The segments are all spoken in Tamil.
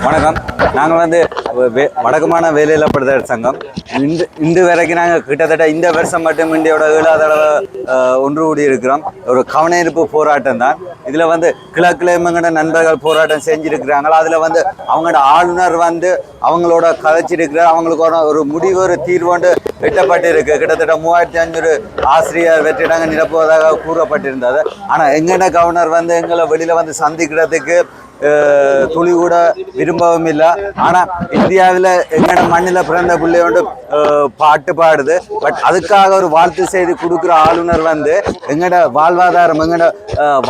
வணக்கம். நாங்கள் வடக்குமான வேலையில படுதல் சங்கம். இன்று வரைக்கும் நாங்கள் கிட்டத்தட்ட இந்த வருஷம் மட்டும் இந்தியோட 7வது தடவை ஒன்று கூடி இருக்கிறோம். ஒரு கவனஈர்ப்பு போராட்டம் தான். இதில் கிழக்கிழமைங்கிற நண்பர்கள் போராட்டம் செஞ்சுருக்கிறாங்க. அதில் அவங்களோட ஆளுநர் அவங்களோட கதைச்சிருக்கிறார். அவங்களுக்கு ஒரு முடிவு ஒரு தீர்வு வெட்டப்பட்டு இருக்கு. கிட்டத்தட்ட 3500 ஆசிரியர் வெற்றிடங்கள் நிரப்புவதாக கூறப்பட்டிருந்தது. ஆனால் எங்கட கவர்னர் எங்களை வெளியில் சந்திக்கிறதுக்கு துளி கூட விரும்பவும் இல்லை. ஆனால் இந்தியாவில் எங்கட மண்ணில் பிறந்த பிள்ளையோண்டு பாட்டு பாடுது. பட் அதுக்காக ஒரு வாழ்த்து செய்து கொடுக்குற ஆளுநர் எங்கட வாழ்வாதாரம் எங்கட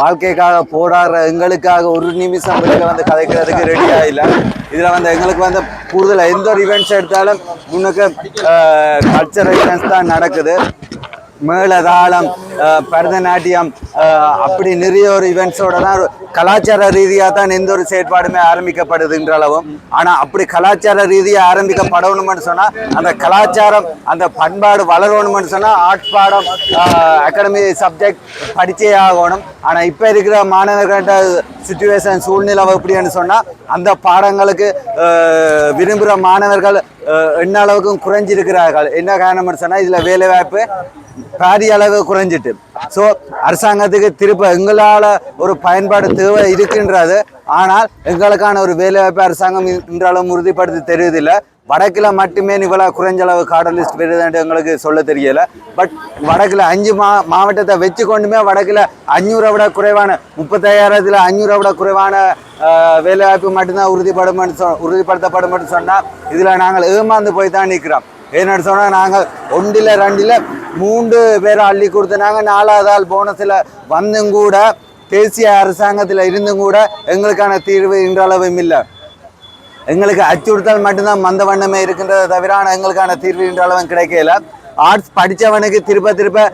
வாழ்க்கைக்காக போராடுற எங்களுக்காக ஒரு நிமிஷம் வெளியில் கதைக்கிறதுக்கு ரெடியாக இல்லை. இதில் எங்களுக்கு கூடுதல் எந்த ஒரு ஈவெண்ட்ஸ் எடுத்தாலும் முன்னுக்கு கல்ச்சரல் ஈவெண்ட்ஸ் தான் நடக்குது. மேளதாளம், பரதநாட்டியம், அப்படி நிறைய ஒரு ஈவெண்ட்ஸோட தான் கலாச்சார ரீதியாக தான் எந்த ஒரு செயற்பாடுமே ஆரம்பிக்கப்படுதுன்ற அளவும். ஆனால் அப்படி கலாச்சார ரீதியாக ஆரம்பிக்கப்படணும்னு சொன்னால் அந்த கலாச்சாரம் அந்த பண்பாடு வளரணும்னு சொன்னால் ஆர்ட்ஸ் பாடம் அகாடமி சப்ஜெக்ட் படித்தே ஆகணும். ஆனால் இப்போ இருக்கிற மாணவர்கள்ட்ட சிச்சுவேஷன் சூழ்நிலை எப்படின்னு சொன்னால் அந்த பாடங்களுக்கு விரும்புகிற மாணவர்கள் என்ன அளவுக்கும் குறைஞ்சிருக்கிறார்கள். என்ன காரணம்னு சொன்னால் இதில் வேலைவாய்ப்பு பாரிய அளவு குறைஞ்சிட்டு. ஸோ அரசாங்கத்துக்கு திருப்ப எங்களால் ஒரு பயன்பாடு தேவை இருக்கின்றது. ஆனால் எங்களுக்கான ஒரு வேலைவாய்ப்பு அரசாங்கம் இன்றளவும் உறுதிப்படுத்தி தெரிவதில்லை. வடக்கில் மட்டுமே இவ்வளோ குறைஞ்சளவு கார்டர் லிஸ்ட் வருதுன்னு எங்களுக்கு சொல்ல தெரியலை. பட் வடக்கில் 5 மாவட்டத்தை வச்சு கொண்டுமே வடக்கில் 500 விட குறைவான 35,000 500 விட குறைவான வேலைவாய்ப்பு மட்டும்தான் உறுதிப்படுத்தப்படும் சொன்னால் இதில் நாங்கள் ஏமாந்து போய் தான் நிற்கிறோம். ஏன்னு சொன்னால் நாங்கள் 1 2 3 பேரை அள்ளி கொடுத்தனாங்க. 4வது ஆள் போனஸில் வந்தும் கூட தேசிய அரசாங்கத்தில் இருந்தும் கூட எங்களுக்கான தீர்வு இன்றளவும் இல்லை. எங்களுக்கு அச்சுறுத்தல் மட்டும்தான் மந்த வண்ணமே இருக்கின்றதை தவிர எங்களுக்கான தீர்வு இன்றளவும் கிடைக்கல. ஆர்ட்ஸ் படித்தவனுக்கு திருப்ப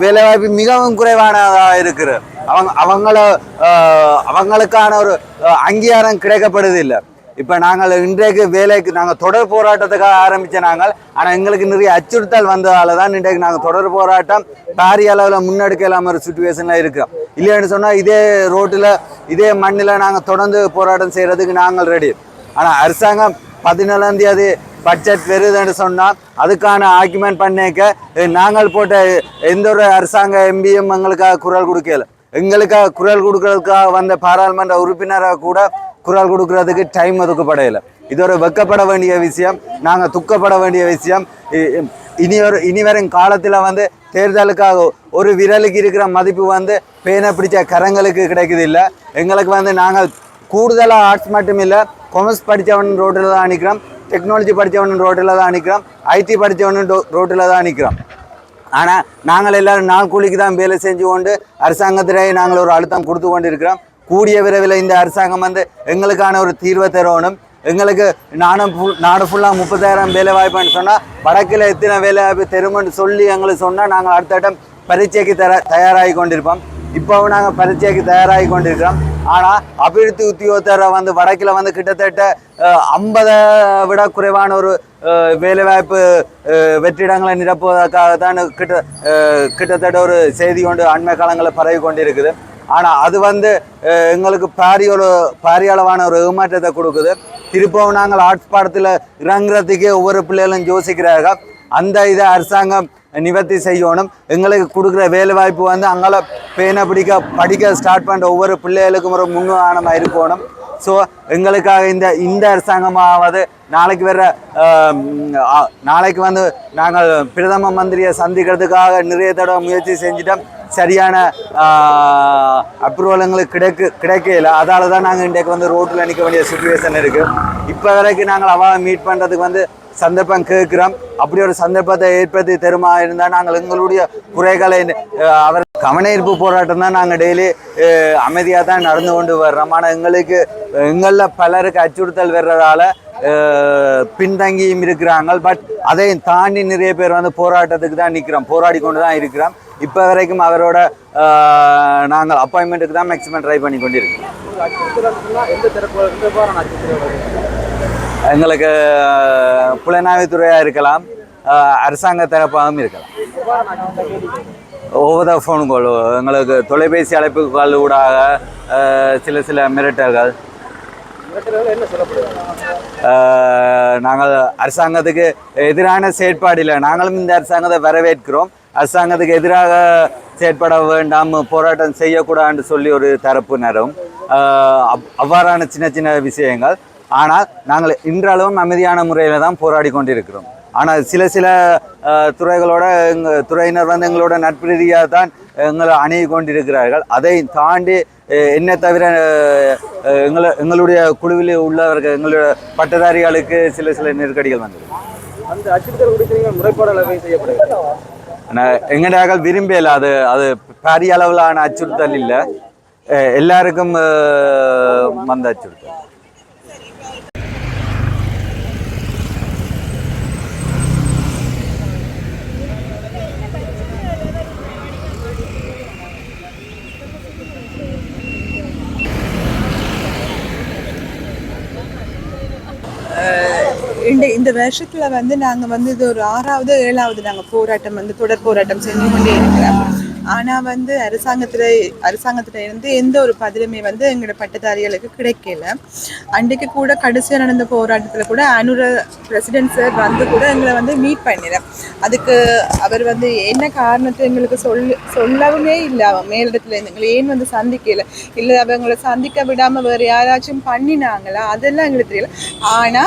வேலைவாய்ப்பு மிகவும் குறைவானதாக இருக்குது. அவங்களுக்கான ஒரு அங்கீகாரம் கிடைக்கப்படுது இல்லை. இப்போ நாங்கள் இன்றைக்கு வேலைக்கு நாங்கள் தொடர் போராட்டத்துக்காக ஆரம்பித்த நாங்கள். ஆனால் எங்களுக்கு நிறைய அச்சுறுத்தல் வந்ததால் தான் இன்றைக்கு நாங்கள் தொடர் போராட்டம் பாரிய அளவில் முன்னெடுக்க இல்லாமல் ஒரு சுச்சுவேஷனில் இருக்கிறோம். இல்லைன்னு சொன்னால் இதே ரோட்டில் இதே மண்ணில் நாங்கள் தொடர்ந்து போராட்டம் செய்கிறதுக்கு நாங்கள் ரெடி. ஆனால் அரசாங்கம் 17ஆம் தேதி பட்ஜெட் வருதுன்னு சொன்னால் அதுக்கான ஆர்குமெண்ட் பண்ணிக்க நாங்கள் போட்ட எந்த ஒரு அரசாங்க எம்பியும் எங்களுக்காக குரல் கொடுக்கல. எங்களுக்காக குரல் கொடுக்கறதுக்காக வந்த பாராளுமன்ற உறுப்பினராக கூட குரல் கொடுக்கறதுக்கு டைம் ஒதுக்கப்படையில. இது ஒரு வெக்கப்பட வேண்டிய விஷயம். நாங்கள் துக்கப்பட வேண்டிய விஷயம். இனி வரும் காலத்தில் தேர்தலுக்காக ஒரு விரலுக்கு இருக்கிற மதிப்பு பேனை பிடிச்ச கரங்களுக்கு கிடைக்குது இல்லை. எங்களுக்கு நாங்கள் கூடுதலாக ஆர்ட்ஸ் மட்டும் இல்லை, கொமர்ஸ் படித்தவன் ரோட்டில் தான் நிற்கிறோம், டெக்னாலஜி படித்தவன் ரோட்டில் தான் நிற்கிறோம், ஐடி படித்தவன் ரோட்டில் தான் நிற்கிறோம். ஆனால் நாங்கள் எல்லோரும் நாள் கூலிக்கு தான் வேலை செஞ்சு கொண்டு அரசாங்கத்திலேயே நாங்கள் ஒரு அழுத்தம் கொடுத்து கொண்டு இருக்கிறோம். கூடிய விரைவில் இந்த அரசாங்கம் எங்களுக்கான ஒரு தீர்வை தரணும். எங்களுக்கு நாடு ஃபுல்லாக 30,000 வேலை வாய்ப்புன்னு சொன்னால் வடக்கில் எத்தனை வேலை வாய்ப்பு தருமென்று சொல்லி எங்களுக்கு சொன்னால் நாங்கள் அடுத்த இடம் பரீட்சைக்கு தயாராகி கொண்டிருப்போம். இப்போவும் நாங்கள் பரீட்சைக்கு தயாராகி கொண்டிருக்கிறோம். ஆனால் அபிவிருத்தி உத்தியோகத்தரை வடக்கில் கிட்டத்தட்ட 50 விட குறைவான ஒரு வேலைவாய்ப்பு வெற்றிடங்களை நிரப்புவதற்காக தான் கிட்டத்தட்ட ஒரு செய்தி கொண்டு அண்மை காலங்களில் பரவி கொண்டிருக்குது. ஆனால் அது எங்களுக்கு பாரிய அளவான ஒரு ஏமாற்றத்தை கொடுக்குது. திருப்பவும் நாங்கள் ஆர்ட்ஸ் பாடத்தில் இறங்குறதுக்கே ஒவ்வொரு பிள்ளைகளும் யோசிக்கிறார்கள். அந்த இதை அரசாங்கம் நிவர்த்தி செய்யணும். எங்களுக்கு கொடுக்குற வேலை வாய்ப்பு அங்கே பேனை படிக்க ஸ்டார்ட் பண்ணுற ஒவ்வொரு பிள்ளைகளுக்கும் ஒரு முன்னுதாரணமாக இருக்கணும். ஸோ எங்களுக்காக இந்த அரசாங்கமாவது நாளைக்கு நாங்கள் பிரதம மந்திரியை சந்திக்கிறதுக்காக நிறைய தடவை முயற்சி செஞ்சுட்டோம். சரியான அப்ரூவல் எங்களுக்கு கிடைக்கல. அதால் தான் நாங்கள் இன்றைக்கு ரோட்டில் நிற்க வேண்டிய சுச்சுவேஷன் இருக்குது. இப்போ வரைக்கும் நாங்கள் அவாவை மீட் பண்ணுறதுக்கு சந்தர்ப்பம் கேட்குறோம். அப்படி ஒரு சந்தர்ப்பத்தை ஏற்படுத்தி தருமா இருந்தால் நாங்கள் எங்களுடைய குறைகளை அவர் கவனஈர்ப்பு போராட்டம் தான் நாங்கள் டெய்லி அமைதியாக தான் நடந்து கொண்டு வர்றோம். ஆனால் எங்களில் பலருக்கு அச்சுறுத்தல் வர்றதால பின்தங்கியும் இருக்கிறாங்க. பட் அதையும் தாண்டி நிறைய பேர் போராட்டத்துக்கு தான் நிற்கிறோம், போராடி கொண்டு தான் இருக்கிறோம். இப்போ வரைக்கும் அவரோட நாங்கள் அப்பாயின்மெண்ட்டுக்கு தான் மேக்ஸிமம் ட்ரை பண்ணி கொண்டிருக்கோம். எங்களுக்கு புலனாய்வுத்துறையாக இருக்கலாம், அரசாங்க தரப்பாகவும் இருக்கலாம். ஒவ்வொரு ஃபோன் கால், எங்களுக்கு தொலைபேசி அழைப்புகள் ஊடாக சில மிரட்டல்கள் நாங்கள் அரசாங்கத்துக்கு எதிரான செயற்பாடு இல்லை. நாங்களும் இந்த அரசாங்கத்தை வரவேற்கிறோம். அரசாங்கத்துக்கு எதிராக செயற்பட வேண்டாம், போராட்டம் செய்யக்கூடாதுன்னு சொல்லி ஒரு தரப்பினரும் அவ்வாறான சின்ன சின்ன விஷயங்கள். ஆனால் நாங்கள் இன்றளவும் அமைதியான முறையில் தான் போராடி கொண்டிருக்கிறோம். ஆனால் சில துறைகளோட துறையினர் வந்து எங்களோட நட்பு ரீதியாக தான் எங்களை அணுகி கொண்டிருக்கிறார்கள். அதை தாண்டி என்ன தவிர எங்களுடைய குழுவில் உள்ளவர்கள் எங்களுடைய பட்டதாரிகளுக்கு சில நெருக்கடிகள் வந்தது. அந்த அச்சுறுத்தல் குறித்து முறைப்பாடு செய்யப்படுகிறது. எங்கடாக விரும்பல. அது பெரிய அளவிலான அச்சுறுத்தல் இல்லை, எல்லாருக்கும் வந்த அச்சுறுத்தல். இந்த வருஷத்துல வந்து நாங்க வந்து இது ஒரு 6வது 7வது நாங்க போராட்டம் வந்து தொடர் போராட்டம் செஞ்சு கொண்டே இருக்கிறோம். ஆனா வந்து அரசாங்கத்துல இருந்து எந்த ஒரு பதிலுமே வந்து எங்களோட பட்டதாரிகளுக்கு கிடைக்கல. அன்றைக்கு கூட கடைசியா நடந்த போராட்டத்துல கூட அனுர பிரசிடென்ட் சார் வந்து கூட எங்களை வந்து மீட் பண்ணிட. அதுக்கு அவர் வந்து என்ன காரணத்தை எங்களுக்கு சொல்லவுமே இல்லை. அவன் மேலிடத்துல இருந்து எங்களை ஏன் வந்து சந்திக்கல, இல்லை அவங்களை சந்திக்க விடாம வேற யாராச்சும் பண்ணினாங்களா, அதெல்லாம் எங்களுக்கு தெரியல. ஆனா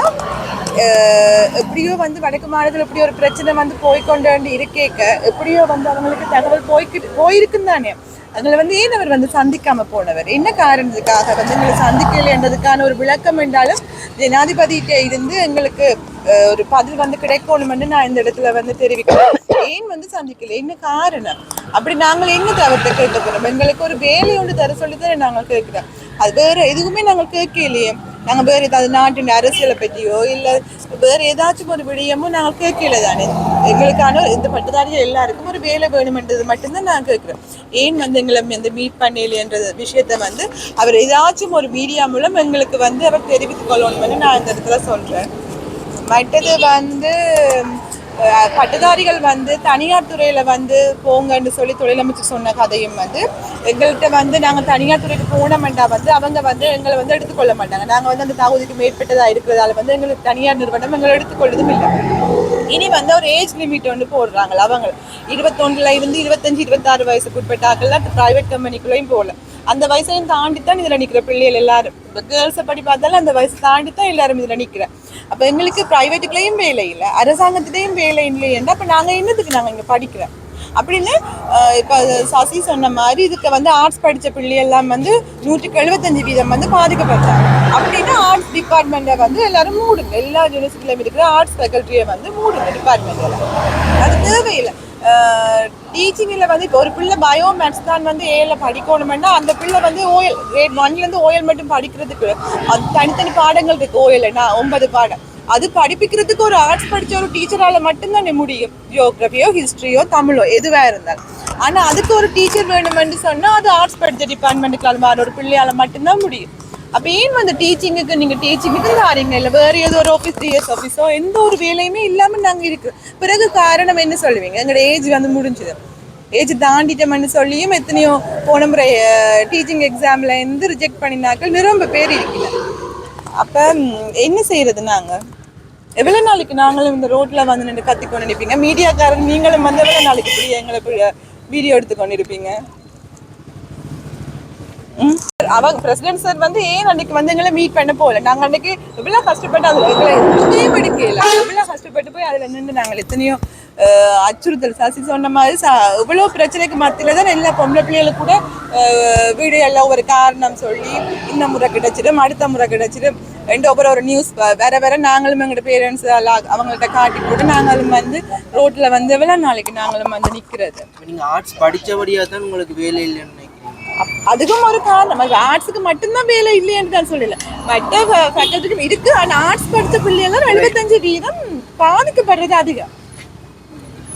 எப்படியோ வந்து வடக்கு மாநிலத்தில் எப்படியோ ஒரு பிரச்சனை வந்து போய்கொண்டு இருக்கேக்க எப்படியோ வந்து அவங்களுக்கு தகவல் போயிருக்குன்னு தானே. எங்களை வந்து ஏன் அவர் வந்து சந்திக்காம போனவர், என்ன காரணத்துக்காக வந்து எங்களை சந்திக்கலைன்றதுக்கான ஒரு விளக்கம் என்றாலும் ஜனாதிபதிகிட்ட இருந்து எங்களுக்கு ஒரு பதில் வந்து கிடைக்கணும்னு நான் இந்த இடத்துல வந்து தெரிவிக்கிறேன். ஏன் வந்து சந்திக்கல, என்ன காரணம், அப்படி நாங்கள் என்ன அவர்கிட்ட கேட்க போறோம்? எங்களுக்கு ஒரு வேலை ஒன்று தர சொல்லிதான் நாங்கள் கேட்கிறோம். அது வேற எதுவுமே நாங்கள் கேட்கலையே. நாங்கள் வேறு ஏதாவது நாட்டின் அரசியலை பற்றியோ இல்லை வேறு ஏதாச்சும் ஒரு விடயமோ நாங்கள் கேட்கல தானே. எங்களுக்கான இந்த பட்டதாரிகள் எல்லாருக்கும் ஒரு வேலை வேணுமென்றது மட்டும்தான் நான் கேட்குறேன். ஏன் வந்து எங்களை வந்து மீட் பண்ணலைன்ற விஷயத்த வந்து அவர் ஏதாச்சும் ஒரு மீடியா மூலம் எங்களுக்கு வந்து அவர் தெரிவித்துக் கொள்ளணும்னு நான் இந்த இடத்துல சொல்கிறேன். மற்றது வந்து பட்டதாரிகள் வந்து தனியார் துறையில் வந்து போங்கன்னு சொல்லி தொழிலமைச்சர் சொன்ன கதையும் வந்து எங்கள்கிட்ட வந்து நாங்கள் தனியார் துறைக்கு போனோம்னா வந்து அவங்க வந்து எங்களை வந்து எடுத்துக்கொள்ள மாட்டாங்க. நாங்கள் வந்து அந்த தகுதிக்கு மேற்பட்டதாக இருக்கிறதால வந்து எங்களுக்கு தனியார் நிறுவனம் எங்களை எடுத்துக்கொள்ளதும் இல்லை. இனி வந்து ஒரு ஏஜ் லிமிட் ஒன்று போடுறாங்களா, அவங்க 21 இருந்து 25 26 வயசுக்கு உட்பட்டாக்கெல்லாம் ப்ரைவேட் கம்பெனிக்குள்ளேயும் போகல. அந்த வயசையும் தாண்டித்தான் இதில் நிற்கிற பிள்ளைகள் எல்லாரும். இப்போ கேர்ள்ஸை படி பார்த்தாலும் அந்த வயசு தாண்டித்தான் எல்லாரும் இதில் நிற்கிறேன். அப்போ எங்களுக்கு ப்ரைவேட்டுக்குள்ளேயும் வேலை இல்லை, அரசாங்கத்திலையும் வேலை இல்லைன்னா அப்போ நாங்கள் என்னதுக்கு நாங்கள் இங்கே படிக்கிறோம் அப்படின்னு. இப்போ சசி சொன்ன மாதிரி இதுக்கு வந்து ஆர்ட்ஸ் படித்த பிள்ளையெல்லாம் வந்து 175% வந்து பாதிக்கப்படுறாங்க. அப்படின்னா ஆர்ட்ஸ் டிபார்ட்மெண்ட்டை வந்து எல்லாரும் மூடுங்க, எல்லா யூனிவர்சிட்டியிலும் இருக்கிற ஆர்ட்ஸ் ஃபேக்கல்ட்டியை வந்து மூடுங்க டிபார்ட்மெண்ட்டில். அது தேவையில்லை. டீச்சிங்கில் வந்து இப்போ ஒரு பிள்ளை பயோ மேத்ஸ் தான் வந்து ஏல படிக்கணும்னா அந்த பிள்ளை வந்து OL grade 1லேருந்து OL மட்டும் படிக்கிறதுக்கு அது தனித்தனி பாடங்கள் இருக்குது. OLனா 9 பாடம். அது படிப்பிக்கிறதுக்கு ஒரு ஆர்ட்ஸ் படித்த ஒரு டீச்சரால் மட்டும்தான் முடியும். ஜியோகிராஃபியோ ஹிஸ்ட்ரியோ தமிழோ எதுவாக இருந்தாலும். ஆனால் அதுக்கு ஒரு டீச்சர் வேணுமென்று சொன்னால் அது ஆர்ட்ஸ் படித்த டிபார்ட்மெண்ட்டுக்கு மாதிரி ஒரு பிள்ளையால் மட்டும்தான் முடியும். அப்போ ஏன் வந்து டீச்சிங்குக்கு நீங்கள் டீச்சிங்குக்கு தாரீங்க, இல்லை வேறு ஏதோ ஒரு ஆஃபீஸ் டிஎஸ் ஆஃபீஸோ எந்த ஒரு வேலையுமே இல்லாமல் நாங்கள் இருக்குது. பிறகு காரணம் என்ன சொல்லுவீங்க? எங்களோட ஏஜ் வந்து முடிஞ்சுது, ஏஜ் தாண்டிட்டோம்னு சொல்லியும் எத்தனையோ போன முறை டீச்சிங் எக்ஸாமில் இருந்து ரிஜெக்ட் பண்ணினாக்கள் நிரம்ப பேர் இருக்கிறேன். அப்போ என்ன செய்கிறது? நாங்கள் எவ்வளோ நாளைக்கு நாங்களும் இந்த ரோட்டில் வந்து நின்று கத்திக்கொண்டு நிற்பீங்க? மீடியாக்காரன் நீங்களும் வந்து எவ்வளோ நாளைக்கு இப்படி எங்களை வீடியோ எடுத்துக்கொண்டு இருப்பீங்க? அவங்க பிரசிடென்ட் சார் வந்து ஏன் அன்னைக்கு வந்து எங்களை மீட் பண்ண போகல? நாங்கள் அன்னைக்கு எவ்வளோ கஷ்டப்பட்டு அதில் எங்களை எதுவும் எடுக்கல, எவ்வளோ கஷ்டப்பட்டு போய் அதில் நின்று நாங்கள் எத்தனையோ அச்சுறுத்தல் சசி சொன்ன மாதிரி இவ்வளோ பிரச்சனைக்கு மத்தியில் தான் எல்லா பொம்பளை பிள்ளைகளுக்கு கூட வீடு எல்லாம் ஒரு காரணம் சொல்லி இந்த முறை கிடைச்சிடும் அடுத்த முறை கிடைச்சிடும் ஒரு நியூஸ் வேற நாங்களும் எங்களோட பேரண்ட்ஸ் எல்லாம் அவங்கள்ட்ட காட்டி போட்டு நாங்களும் வந்து ரோட்டில் வந்து எவ்வளோ நாளைக்கு நாங்களும் வந்து நிற்கிறது. நீங்கள் ஆர்ட்ஸ் படித்தபடியாக தான் உங்களுக்கு வேலை இல்லைன்னு நினைக்கிறீங்க? அதுக்கும் ஒரு காரணம். ஆர்ட்ஸுக்கு மட்டும்தான் வேலை இல்லைன்னு தான் சொல்லல, மற்ற ஃபேக்கல்ட்டிக்கும் இருக்கு. ஆனால் ஆர்ட்ஸ் படித்த பிள்ளைகள் 75% பாதிக்கப்படுறது அதிகம்.